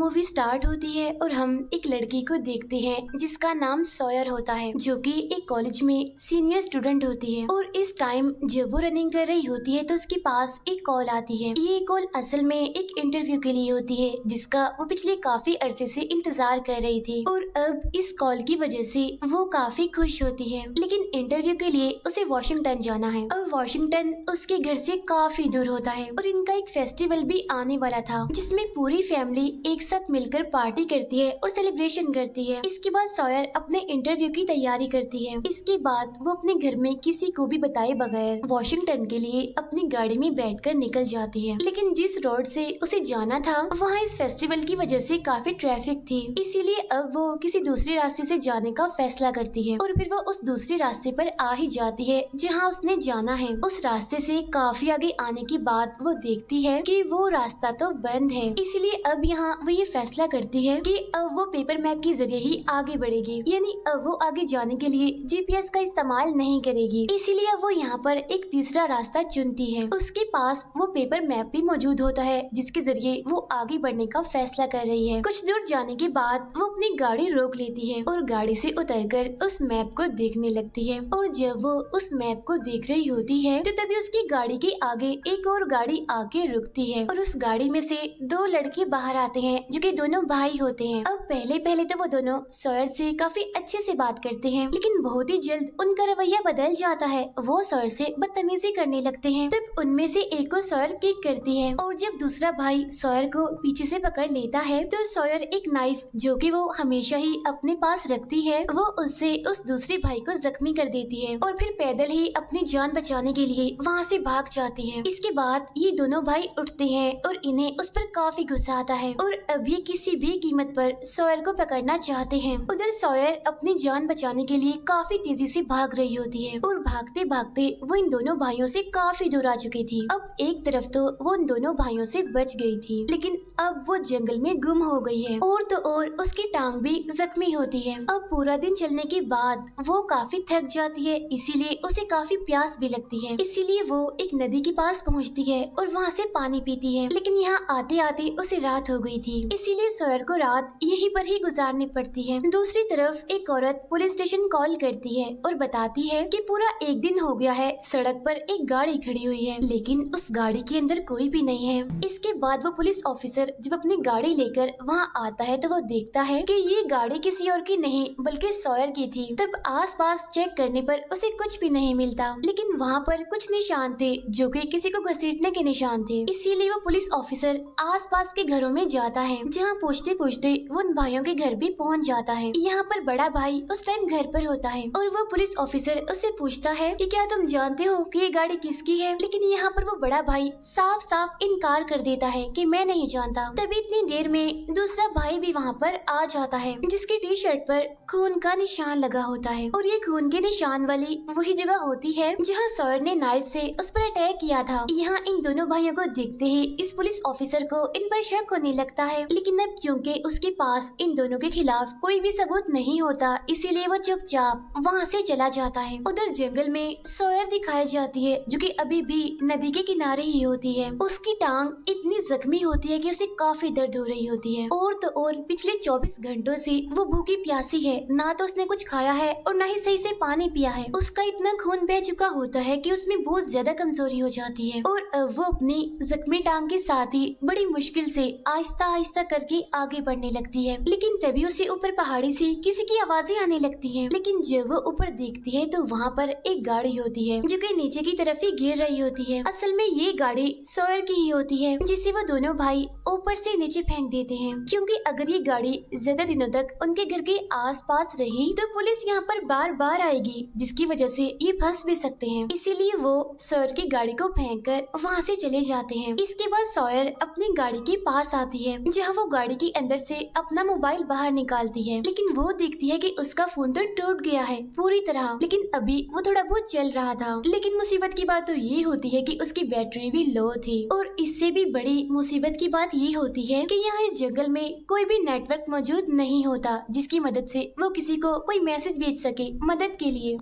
Movie start होती है और हम एक लड़की को देखते हैं जिसका नाम सॉयर होता है, जो कि एक कॉलेज में सीनियर स्टूडेंट होती है। और इस टाइम जब वो रनिंग कर रही होती है तो उसके पास एक कॉल आती है। ये कॉल असल में एक इंटरव्यू के लिए होती है जिसका वो पिछले काफी अरसे से इंतजार कर रही थी। और अब इस कॉल की वजह से वो काफी खुश होती है, लेकिन इंटरव्यू के लिए उसे वॉशिंगटन जाना है। अब वॉशिंगटन उसके घर से काफी दूर होता है और इनका एक फेस्टिवल भी आने वाला था जिसमें पूरी फैमिली एक साथ मिलकर पार्टी करती है और सेलिब्रेशन करती है। इसके बाद सॉयर अपने इंटरव्यू की तैयारी करती है। इसके बाद वो अपने घर में किसी को भी बताए बगैर वॉशिंगटन के लिए अपनी गाड़ी में बैठकर निकल जाती है। लेकिन जिस रोड से उसे जाना था वहाँ इस फेस्टिवल की वजह से काफी ट्रैफिक थी, इसीलिए अब वो किसी दूसरे रास्ते से जाने का फैसला करती है और फिर वो उस दूसरे रास्ते पर आ ही जाती है जहाँ उसने जाना है। उस रास्ते से काफी आगे आने के बाद वो देखती है कि वो रास्ता तो बंद है, इसीलिए अब यहाँ वो ये फैसला करती है कि अब वो पेपर मैप के जरिए ही आगे बढ़ेगी, यानी अब वो आगे जाने के लिए जीपीएस का इस्तेमाल नहीं करेगी। इसीलिए अब वो यहाँ पर एक तीसरा रास्ता चुनती है। उसके पास वो पेपर मैप भी मौजूद होता है जिसके जरिए वो आगे बढ़ने का फैसला कर रही है। कुछ दूर जाने के बाद वो अपनी गाड़ी रोक लेती है और गाड़ी से उतरकर उस मैप को देखने लगती है। और जब वो उस मैप को देख रही होती है तो तभी उसकी गाड़ी के आगे एक और गाड़ी आके रुकती है और उस गाड़ी में से दो लड़के बाहर आते हैं जो कि दोनों भाई होते हैं। अब पहले पहले तो वो दोनों सॉयर से काफी अच्छे से बात करते हैं, लेकिन बहुत ही जल्द उनका रवैया बदल जाता है। वो सॉयर से बदतमीजी करने लगते हैं। तब उनमें से एक को सॉयर किक करती है और जब दूसरा भाई सॉयर को पीछे से पकड़ लेता है तो सॉयर एक नाइफ जो कि वो हमेशा ही अपने पास रखती है वो उससे उस दूसरे भाई को जख्मी कर देती है और फिर पैदल ही अपनी जान बचाने के लिए वहाँ से भाग जाती है। इसके बाद ये दोनों भाई उठते हैं और इन्हें उस पर काफी गुस्सा आता है और अब ये किसी भी कीमत पर सॉयर को पकड़ना चाहते हैं। उधर सॉयर अपनी जान बचाने के लिए काफी तेजी से भाग रही होती है और भागते भागते वो इन दोनों भाइयों से काफी दूर आ चुकी थी। अब एक तरफ तो वो उन दोनों भाइयों से बच गई थी, लेकिन अब वो जंगल में गुम हो गई है और तो और उसकी टांग भी जख्मी होती है। अब पूरा दिन चलने के बाद वो काफी थक जाती है, इसीलिए उसे काफी प्यास भी लगती है। इसीलिए वो एक नदी के पास पहुंचती है और वहाँ से पानी पीती है, लेकिन यहाँ आते आते उसे रात हो गई थी, इसीलिए सॉयर को रात यहीं पर ही गुजारनी पड़ती है। दूसरी तरफ एक औरत पुलिस स्टेशन कॉल करती है और बताती है कि पूरा एक दिन हो गया है सड़क पर एक गाड़ी खड़ी हुई है, लेकिन उस गाड़ी के अंदर कोई भी नहीं है। इसके बाद वो पुलिस ऑफिसर जब अपनी गाड़ी लेकर वहाँ आता है तो वो देखता है कि ये गाड़ी किसी और की नहीं बल्कि सॉयर की थी। तब आसपास चेक करने पर उसे कुछ भी नहीं मिलता, लेकिन वहाँ पर कुछ निशान थे जो कि किसी को घसीटने के निशान थे। इसीलिए वो पुलिस ऑफिसर आसपास के घरों में जाता है, जहाँ पूछते पूछते वो उन भाइयों के घर भी पहुँच जाता है। यहाँ पर बड़ा भाई उस टाइम घर पर होता है और वो पुलिस ऑफिसर उससे पूछता है कि क्या तुम जानते हो कि ये गाड़ी किसकी है, लेकिन यहाँ पर वो बड़ा भाई साफ साफ इनकार कर देता है कि मैं नहीं जानता। तभी इतनी देर में दूसरा भाई भी वहाँ पर आ जाता है जिसकी टी शर्ट पर खून का निशान लगा होता है और ये खून के निशान वाली वही जगह होती है जहाँ सॉयर ने नाइफ से उस पर अटैक किया था। यहाँ इन दोनों भाइयों को देखते ही इस पुलिस ऑफिसर को इन पर शक होने लगता है, लेकिन अब क्योंकि उसके पास इन दोनों के खिलाफ कोई भी सबूत नहीं होता इसीलिए वो चुपचाप वहाँ से चला जाता है। उधर जंगल में सॉयर दिखाई जाती है जो कि अभी भी नदी के किनारे ही होती है। उसकी टांग इतनी जख्मी होती है कि उसे काफी दर्द हो रही होती है और तो और पिछले 24 घंटों से वो भूखी प्यासी है, ना तो उसने कुछ खाया है और ना ही सही से पानी पिया है। उसका इतना खून बह चुका होता है कि उसमें बहुत ज्यादा कमजोरी हो जाती है और अब वो अपनी जख्मी टांग के साथ ही बड़ी मुश्किल से आहिस्ता आहिस्ता करके आगे बढ़ने लगती है। लेकिन तभी उसे ऊपर पहाड़ी से किसी की आवाजें आने लगती हैं। लेकिन जब वो ऊपर देखती है तो वहाँ पर एक गाड़ी होती है जो कि नीचे की तरफ ही गिर रही होती है। असल में ये गाड़ी सॉयर की ही होती है जिसे वो दोनों भाई ऊपर से नीचे फेंक देते हैं, क्योंकि अगर ये गाड़ी ज्यादा दिनों तक उनके घर के आसपास रही तो पुलिस यहाँ पर बार बार आएगी, जिसकी वजह से ये फंस भी सकते हैं। इसीलिए वो सॉयर की गाड़ी को फेंक कर वहाँ से चले जाते हैं। इसके बाद सॉयर अपनी गाड़ी के पास आती है जहाँ वो गाड़ी के अंदर से अपना मोबाइल बाहर निकालती है, लेकिन वो देखती है कि उसका फोन तो टूट गया है पूरी तरह, लेकिन अभी वो थोड़ा बहुत चल रहा था। लेकिन मुसीबत की बात तो ये होती है कि उसकी बैटरी भी लो थी और इससे भी बड़ी मुसीबत की बात ये होती है कि यहाँ इस जंगल में कोई भी नेटवर्क मौजूद नहीं होता जिसकी मदद से वो किसी को कोई मैसेज भेज सके मदद के लिए।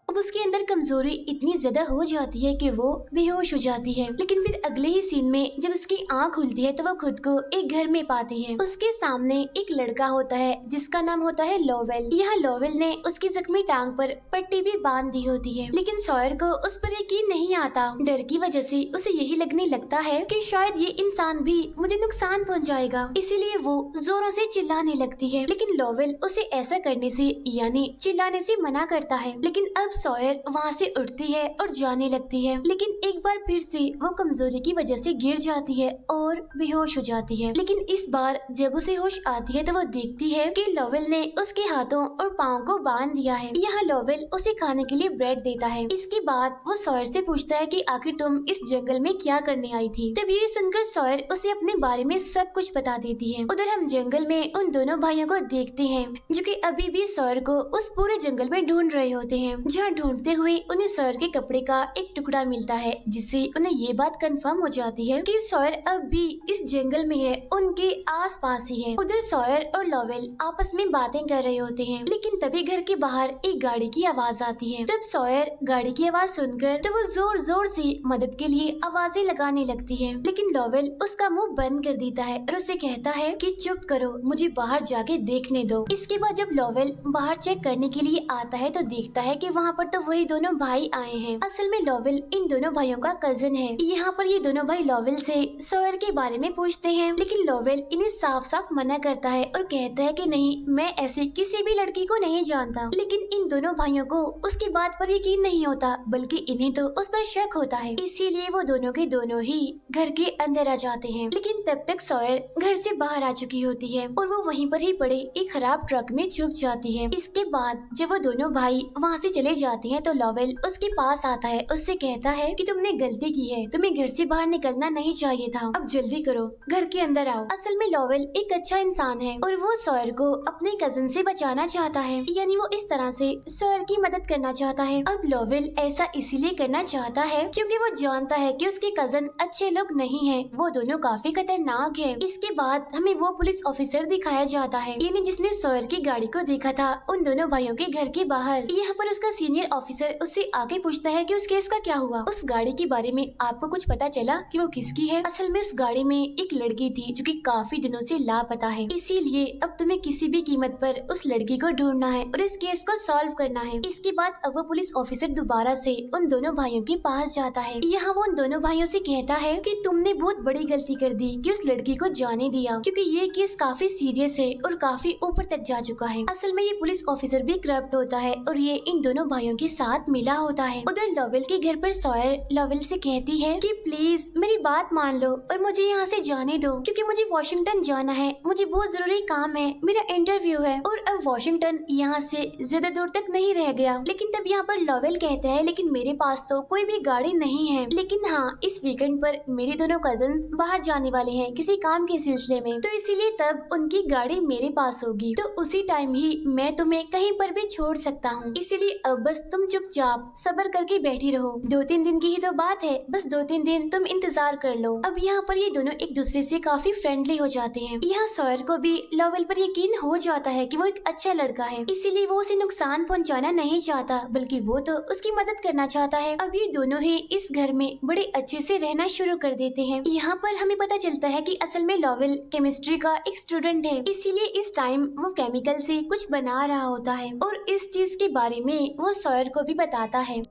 अब उसके अंदर कमजोरी इतनी ज्यादा हो जाती है कि वो बेहोश हो जाती है। लेकिन फिर अगले ही सीन में जब उसकी आंख खुलती है तो वो खुद को एक घर में पाती है। उसके सामने एक लड़का होता है जिसका नाम होता है लोवेल। यहाँ लोवेल ने उसकी जख्मी टांग पर पट्टी भी बांध दी होती है, लेकिन सॉयर को उस पर यकीन नहीं आता। डर की वजह से उसे यही लगने लगता है कि शायद ये इंसान भी मुझे नुकसान पहुंचाएगा, इसीलिए वो जोरों से चिल्लाने लगती है। लेकिन लोवेल उसे ऐसा करने से यानी चिल्लाने से मना करता है। लेकिन अब सॉयर वहाँ से उठती है और जाने लगती है, लेकिन एक बार फिर से वो कमजोरी की वजह से गिर जाती है और बेहोश हो जाती है। लेकिन इस बार जब उसे होश आती है तो वो देखती है कि लोवेल ने उसके हाथों और पाँव को बांध दिया है। यहाँ लोवेल उसे खाने के लिए ब्रेड देता है। इसके बाद वो सॉयर से पूछता है कि आखिर तुम इस जंगल में क्या करने आई थी। तब ये सुनकर सॉयर उसे अपने बारे में सब कुछ बता देती है। उधर हम जंगल में उन दोनों भाइयों को देखते हैं जो कि अभी भी सॉयर को उस पूरे जंगल में ढूंढ रहे होते हैं। जहाँ ढूंढते हुए उन्हें सॉयर के कपड़े का एक टुकड़ा मिलता है, जिससे उन्हें ये बात कंफर्म हो जाती है कि सॉयर अब भी इस जंगल में है, उनके आसपास ही है। उधर सॉयर और लोवेल आपस में बातें कर रहे होते हैं, लेकिन तभी घर के बाहर एक गाड़ी की आवाज आती है। तब सॉयर गाड़ी की आवाज सुनकर तो वो जोर जोर से मदद के लिए आवाजें लगाने लगती है, लेकिन लोवेल उसका मुंह बंद कर देता है और उसे कहता है कि चुप करो, मुझे बाहर जाके देखने दो। इसके बाद जब लोवेल बाहर चेक करने के लिए आता है तो देखता है कि वहाँ पर तो वही दोनों भाई आए हैं। असल में लोवेल इन दोनों भाइयों का कजिन है। यहाँ पर ये दोनों भाई लोवेल से सॉयर के बारे में पूछते हैं, लेकिन लोवेल इन्हें साफ साफ मना करता है और कहता है कि नहीं, मैं ऐसी किसी भी लड़की को नहीं जानता। लेकिन इन दोनों भाइयों को उसकी बात पर यकीन नहीं होता, बल्कि इन्हें तो उस पर शक होता है। इसीलिए वो दोनों के दोनों ही घर के अंदर आ जाते हैं। लेकिन तब तक सॉयर घर से बाहर आ चुकी होती है और वो वहीं पर ही पड़े एक खराब ट्रक में छुप जाती है। इसके बाद जब वो दोनों भाई वहाँ से चले जाते हैं तो लोवेल उसके पास आता है, उससे कहता है कि तुमने गलती की है, तुम्हें घर से बाहर निकलना नहीं चाहिए था, अब जल्दी करो, घर के अंदर आओ। असल में लोवेल एक अच्छा इंसान है और वो सॉयर को अपने कजिन से बचाना चाहता है, यानी वो इस तरह से सॉयर की मदद करना चाहता है। अब लोवेल ऐसा इसीलिए करना चाहता है क्योंकि वो जानता है कि उसके कजिन अच्छे लोग नहीं है, वो दोनों काफी खतरनाक है। इसके बाद हमें वो पुलिस ऑफिसर दिखाया जाता है, यानी जिसने सॉयर की गाड़ी को देखा था उन दोनों भाइयों के घर के बाहर। यहाँ पर उसका सीनियर ऑफिसर उससे आके पूछता है कि उस केस का क्या हुआ, उस गाड़ी के बारे में आपको कुछ पता चला कि वो किसकी है। असल में उस गाड़ी में एक लड़की थी जो कि काफी दिनों से लापता है, इसीलिए अब तुम्हें किसी भी कीमत पर उस लड़की को ढूंढना है और इस केस को सॉल्व करना है। इसके बाद अब वो पुलिस ऑफिसर दोबारा से उन दोनों भाइयों के पास जाता है। यहाँ वो उन दोनों भाइयों से कहता है कि तुमने बहुत बड़ी गलती कर दी कि उस लड़की को जाने दिया, क्योंकि ये केस काफी सीरियस है और काफी ऊपर तक जा चुका है। असल में ये पुलिस ऑफिसर भी करप्ट होता है और ये इन दोनों भाइयों के साथ मिला होता है। उधर लोवेल के घर पर सॉयर लोवेल से कहती है कि प्लीज मेरी बात मान लो और मुझे यहाँ से जाने दो, क्योंकि मुझे वॉशिंगटन जाना है, मुझे बहुत जरूरी काम है, मेरा इंटरव्यू है और अब वॉशिंगटन यहाँ से ज्यादा दूर तक नहीं रह गया। लेकिन तब यहाँ पर लोवेल कहता है लेकिन मेरे पास तो कोई भी गाड़ी नहीं है, लेकिन हाँ इस वीकेंड पर मेरे दोनों कजिन्स बाहर जाने वाले हैं किसी काम के सिलसिले में, तो इसीलिए तब उनकी गाड़ी मेरे पास होगी, तो उसी टाइम ही मैं तुम्हें कहीं पर भी छोड़ सकता हूँ। इसीलिए अब बस तुम चुपचाप सब्र करके बैठी रहो, 2-3 दिन की ही तो बात है, बस 2-3 दिन तुम इंतजार कर लो। अब यहाँ पर ये दोनों एक दूसरे से काफी फ्रेंडली हो जाते हैं। यहाँ सॉयर को भी लोवेल पर यकीन हो जाता है कि वो एक अच्छा लड़का है, इसीलिए वो उसे नुकसान पहुँचाना नहीं चाहता, बल्कि वो तो उसकी मदद करना चाहता है। अब ये दोनों ही इस घर में बड़े अच्छे से रहना शुरू कर देते हैं। यहाँ पर हमें पता चलता है कि असल में लोवेल केमिस्ट्री का एक स्टूडेंट है, इसीलिए इस टाइम वो केमिकल से कुछ बना रहा होता है और इस चीज के बारे में वो सॉयर को भी बताता है।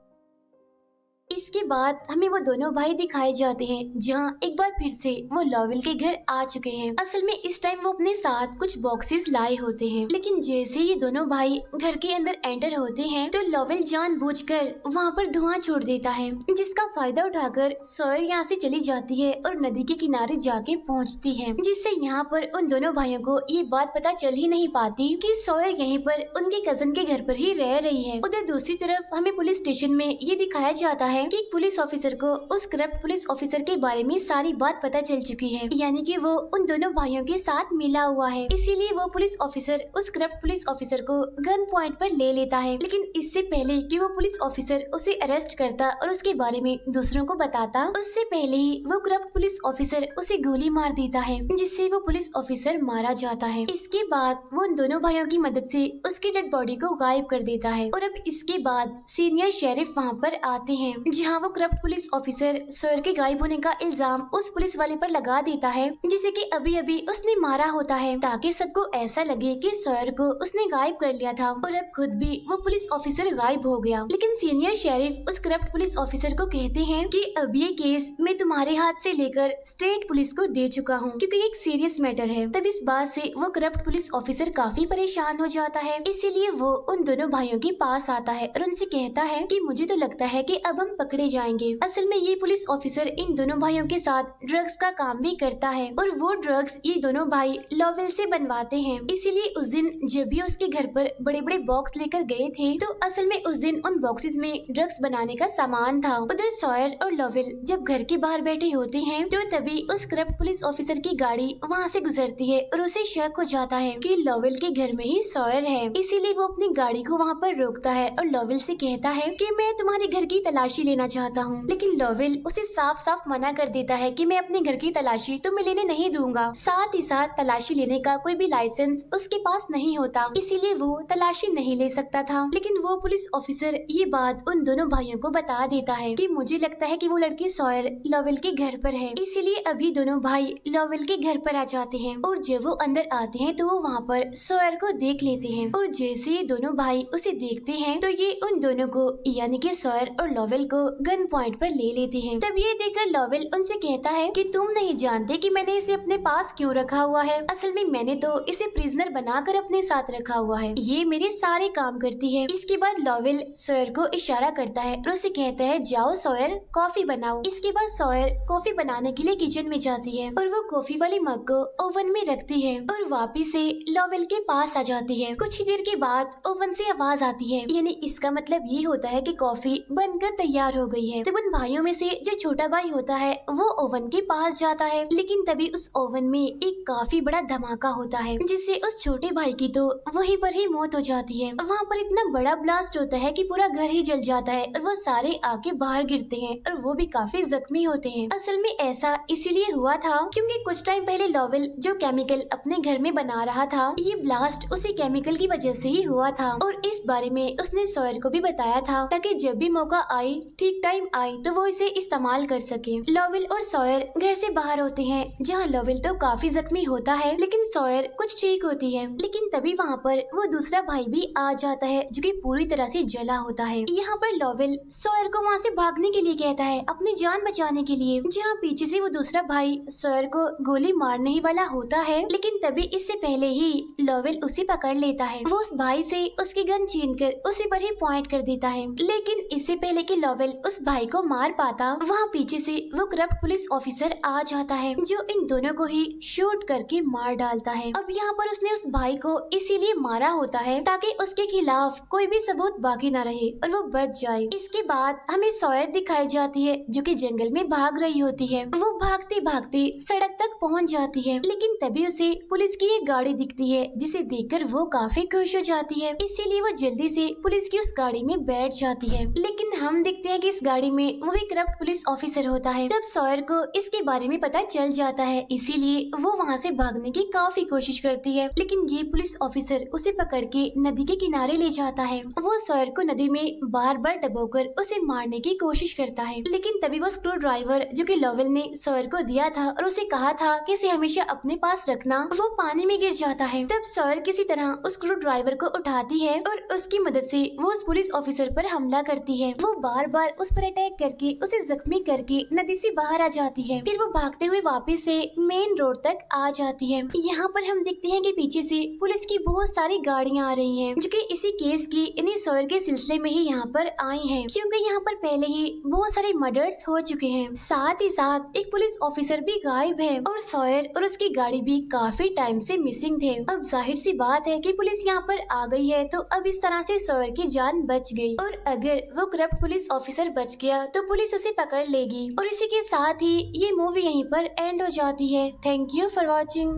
इसके बाद हमें वो दोनों भाई दिखाए जाते हैं जहाँ एक बार फिर से वो लोवेल के घर आ चुके हैं। असल में इस टाइम वो अपने साथ कुछ बॉक्सेस लाए होते हैं, लेकिन जैसे ये दोनों भाई घर के अंदर एंटर होते हैं तो लोवेल जानबूझकर वहाँ पर धुआं छोड़ देता है, जिसका फायदा उठाकर सॉयर यहाँ से चली जाती है और नदी के किनारे जाके पहुँचती है, जिससे यहाँ पर उन दोनों भाइयों को ये बात पता चल ही नहीं पाती कि सॉयर यहीं पर उनके कजन के घर पर ही रह रही है। उधर दूसरी तरफ हमें पुलिस स्टेशन में ये दिखाया जाता है है कि पुलिस ऑफिसर को उस करप्ट पुलिस ऑफिसर के बारे में सारी बात पता चल चुकी है, यानी कि वो उन दोनों भाइयों के साथ मिला हुआ है। इसीलिए वो पुलिस ऑफिसर उस करप्ट पुलिस ऑफिसर को गन पॉइंट पर ले लेता है। लेकिन इससे पहले कि वो पुलिस ऑफिसर उसे अरेस्ट करता और उसके बारे में दूसरों को बताता, उससे पहले ही वो करप्ट पुलिस ऑफिसर उसे गोली मार देता है, जिससे वो पुलिस ऑफिसर मारा जाता है। इसके बाद वो उन दोनों भाइयों की मदद से उसकी डेड बॉडी को गायब कर देता है। और अब इसके बाद सीनियर शेरिफ वहाँ पर आते हैं, जहाँ वो करप्ट पुलिस ऑफिसर सॉयर के गायब होने का इल्जाम उस पुलिस वाले पर लगा देता है, जिसे कि अभी अभी उसने मारा होता है, ताकि सबको ऐसा लगे कि सॉयर को उसने गायब कर लिया था और अब खुद भी वो पुलिस ऑफिसर गायब हो गया। लेकिन सीनियर शेरिफ उस करप्ट पुलिस ऑफिसर को कहते हैं कि अब ये केस मैं तुम्हारे हाथ से लेकर स्टेट पुलिस को दे चुका हूँ, क्योंकि एक सीरियस मैटर है। तब इस बात से वो करप्ट पुलिस ऑफिसर काफी परेशान हो जाता है। इसीलिए वो उन दोनों भाइयों के पास आता है और उनसे कहता है कि मुझे तो लगता है कि अब हम पकड़े जाएंगे। असल में ये पुलिस ऑफिसर इन दोनों भाइयों के साथ ड्रग्स का काम भी करता है और वो ड्रग्स ये दोनों भाई लॉवेल से बनवाते हैं। इसीलिए उस दिन जब भी उसके घर पर बड़े बड़े बॉक्स लेकर गए थे, तो असल में उस दिन उन बॉक्सेस में ड्रग्स बनाने का सामान था। उधर सॉयर और लॉवेल जब घर के बाहर बैठे होते हैं, तो तभी उस करप्ट पुलिस ऑफिसर की गाड़ी वहाँ से गुजरती है और उसे शक हो जाता है कि लॉवेल के घर में ही सॉयर है। इसीलिए वो अपनी गाड़ी को वहाँ पर रोकता है और लॉवेल से कहता है कि मैं तुम्हारे घर की तलाशी लेना चाहता हूँ। लेकिन लॉवेल उसे साफ साफ मना कर देता है कि मैं अपने घर की तलाशी तुम्हें लेने नहीं दूंगा। साथ ही साथ तलाशी लेने का कोई भी लाइसेंस उसके पास नहीं होता, इसीलिए वो तलाशी नहीं ले सकता था। लेकिन वो पुलिस ऑफिसर ये बात उन दोनों भाइयों को बता देता है कि मुझे लगता है कि वो लड़की सॉयर लॉवेल के घर पर है। इसीलिए अभी दोनों भाई लॉवेल के घर पर आ जाते हैं और जब वो अंदर आते हैं तो वो वहाँ पर सॉयर को देख लेते हैं। और जैसे ये दोनों भाई उसे देखते हैं तो ये उन दोनों को यानी कि सॉयर और लॉवेल को गन पॉइंट पर ले लेते हैं। तब ये देखकर लॉवेल उनसे कहता है कि तुम नहीं जानते कि मैंने इसे अपने पास क्यों रखा हुआ है। असल में मैंने तो इसे प्रिजनर बनाकर अपने साथ रखा हुआ है, ये मेरे सारे काम करती है। इसके बाद लॉवेल सॉयर को इशारा करता है और उसे कहता है जाओ सॉयर कॉफी बनाओ। इसके बाद सॉयर कॉफी बनाने के लिए किचन में जाती है और वो कॉफी वाली मग को ओवन में रखती है और वापिस से लॉवेल के पास आ जाती है। कुछ ही देर के बाद ओवन से आवाज आती है, यानी इसका मतलब ये होता है कि कॉफी बनकर तैयार हो गई है। तब उन भाइयों में से जो छोटा भाई होता है वो ओवन के पास जाता है, लेकिन तभी उस ओवन में एक काफी बड़ा धमाका होता है, जिससे उस छोटे भाई की तो वहीं पर ही मौत हो जाती है। वहाँ पर इतना बड़ा ब्लास्ट होता है कि पूरा घर ही जल जाता है और वो सारे आके बाहर गिरते हैं और वो भी काफी जख्मी होते हैं। असल में ऐसा इसीलिए हुआ था क्योंकि कुछ टाइम पहले लॉवेल जो केमिकल अपने घर में बना रहा था, ये ब्लास्ट उसी केमिकल की वजह से ही हुआ था और इस बारे में उसने सॉयर को भी बताया था, ताकि जब भी मौका आए ठीक टाइम आए तो वो इसे इस्तेमाल कर सके। लॉवेल और सॉयर घर से बाहर होते हैं, जहाँ लॉवेल तो काफी जख्मी होता है लेकिन सॉयर कुछ ठीक होती है। लेकिन तभी वहाँ पर वो दूसरा भाई भी आ जाता है जो कि पूरी तरह से जला होता है। यहाँ पर लॉवेल सॉयर को वहाँ से भागने के लिए कहता है, अपनी जान बचाने के लिए, जहाँ पीछे से वो दूसरा भाई सॉयर को गोली मारने ही वाला होता है। लेकिन तभी इससे पहले ही लॉवेल उसे पकड़ लेता है। वो उस भाई से उसकी गन छीनकर उसी पर ही पॉइंट कर देता है। लेकिन इससे पहले कि लॉवेल उस भाई को मार पाता, वहाँ पीछे से वो करप्ट पुलिस ऑफिसर आ जाता है जो इन दोनों को ही शूट करके मार डालता है। अब यहाँ पर उसने उस भाई को इसीलिए मारा होता है ताकि उसके खिलाफ कोई भी सबूत बाकी न रहे और वो बच जाए। इसके बाद हमें सॉयर दिखाई जाती है जो कि जंगल में भाग रही होती है। वो भागते भागते सड़क तक पहुँच जाती है, लेकिन तभी उसे पुलिस की एक गाड़ी दिखती है जिसे देखकर वो काफी खुश हो जाती है। इसीलिए वो जल्दी से पुलिस की उस गाड़ी में बैठ जाती है। लेकिन हम देखते हैं कि इस गाड़ी में वही करप्ट पुलिस ऑफिसर होता है। तब सॉयर को इसके बारे में पता चल जाता है, इसीलिए वो वहाँ से भागने की काफी कोशिश करती है। लेकिन ये पुलिस ऑफिसर उसे पकड़ के नदी के किनारे ले जाता है। वो सॉयर को नदी में बार बार डबोकर उसे मारने की कोशिश करता है। लेकिन तभी वो स्क्रू ड्राइवर जो कि लॉवेल ने सॉयर को दिया था और उसे कहा था कि इसे हमेशा अपने पास रखना, वो पानी में गिर जाता है। तब सॉयर किसी तरह उस स्क्रू ड्राइवर को उठाती है और उसकी मदद से वो उस पुलिस ऑफिसर पर हमला करती है। वो बार बार उस पर अटैक करके उसे जख्मी करके नदी से बाहर आ जाती है। फिर वो भागते हुए वापस से मेन रोड तक आ जाती है। यहाँ पर हम देखते हैं कि पीछे से पुलिस की बहुत सारी गाड़ियाँ आ रही हैं जो कि इसी केस की इन्हीं सॉयर के सिलसिले में ही यहाँ पर आई हैं, क्योंकि यहाँ पर पहले ही बहुत सारे मर्डर्स हो चुके हैं। साथ ही साथ एक पुलिस ऑफिसर भी गायब है और सॉयर और उसकी गाड़ी भी काफी टाइम से मिसिंग थे। अब जाहिर सी बात है कि पुलिस यहाँ पर आ गई है, तो अब इस तरह से सॉयर की जान बच गई। और अगर वो करप्ट पुलिस ऑफिसर ऑफिसर बच गया तो पुलिस उसे पकड़ लेगी। और इसी के साथ ही ये मूवी यहीं पर एंड हो जाती है। Thank you for watching.